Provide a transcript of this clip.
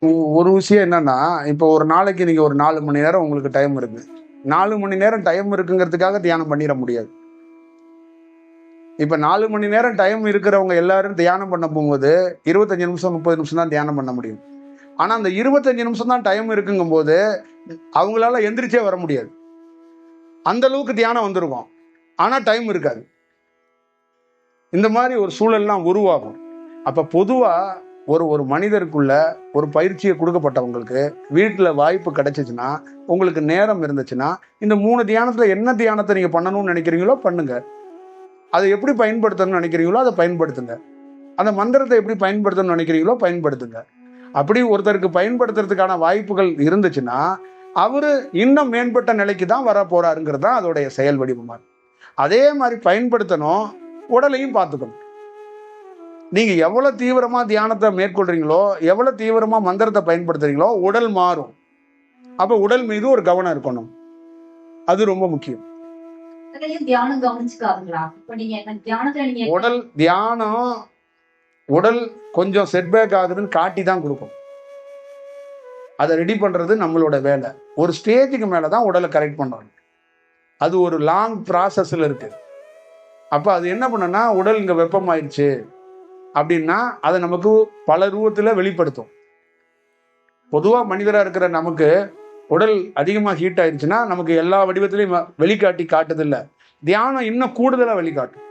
ஒரு விஷயம் என்னன்னா, இப்போ ஒரு நாளைக்கு நீங்க ஒரு 4 மணி நேரம் உங்களுக்கு டைம் இருக்கு. 4 மணி நேரம் டைம் இருக்குங்கிறதுக்காக தியானம் பண்ணிற முடியாது. இப்ப 4 மணி நேரம் டைம் இருக்கிறவங்க எல்லாரும் தியானம் பண்ண போகும்போது, 25 நிமிஷம், 30 நிமிஷம் தான் தியானம் பண்ண முடியும். ஆனா, அந்த 25 நிமிஷம் தான் டைம் இருக்குங்கும்போது, அவங்களால எந்திரிச்சே வர முடியாது. அந்த அளவுக்கு தியானம் வந்திருக்கும். ஆனா டைம் இருக்காது. இந்த மாரி ஒரு சூழல்லாம் உருவாகும். அப்ப பொதுவா ஒரு மனிதருக்குள்ள ஒரு பயிற்சியை கொடுக்கப்பட்டவங்களுக்கு வீட்டுல வாய்ப்பு கிடைச்சிச்சுன்னா, உங்களுக்கு நேரம் இருந்துச்சுன்னா, இந்த 3 தியானத்துல என்ன தியானத்தை நீங்க பண்ணணும்னு நினைக்கிறீங்களோ பண்ணுங்க. அதை எப்படி பயன்படுத்தணும்னு நினைக்கிறீங்களோ அதை பயன்படுத்துங்க. அந்த மந்திரத்தை எப்படி பயன்படுத்தணும்னு நினைக்கிறீங்களோ பயன்படுத்துங்க. அப்படி ஒருத்தருக்கு பயன்படுத்துறதுக்கான வாய்ப்புகள் இருந்துச்சுன்னா, அவரு இன்னும் மேம்பட்ட நிலைக்கு தான் வர போறாருங்கிறது தான் அதோடைய செயல் வடிவமா. அதே மாதிரி பயன்படுத்தணும், உடலையும் பார்த்துக்கணும். நீங்க எவ்வளவு தீவிரமா தியானத்தை மேற்கொள்றீங்களோ, எவ்வளவு தீவிரமா மந்திரத்தை பயன்படுத்துறீங்களோ உடல் மாறும். அப்ப உடல் மீது ஒரு கவனம் இருக்கணும். அது ரொம்ப முக்கியம். உடல் தியானம் உடல் கொஞ்சம் செட்பேக் ஆகுதுன்னு காட்டி தான் கொடுக்கும். அதை ரெடி பண்றது நம்மளோட வேலை. ஒரு ஸ்டேஜுக்கு மேலதான் உடலை கரெக்ட் பண்ணணும். அது ஒரு லாங் ப்ராசஸ்ல இருக்கு. அப்ப அது என்ன பண்ணுன்னா, உடல் இங்க வெப்பமாயிடுச்சு அப்படின்னா அதை நமக்கு பல ரூபத்துல வெளிப்படுத்தும். பொதுவா மனிதரா இருக்கிற நமக்கு உடல் அதிகமா ஹீட் ஆயிடுச்சுன்னா நமக்கு எல்லா வடிவத்திலையும் வெளிக்காட்டி காட்டுது இல்ல. தியானம் இன்னும் கூடுதலா வெளிக்காட்டும்.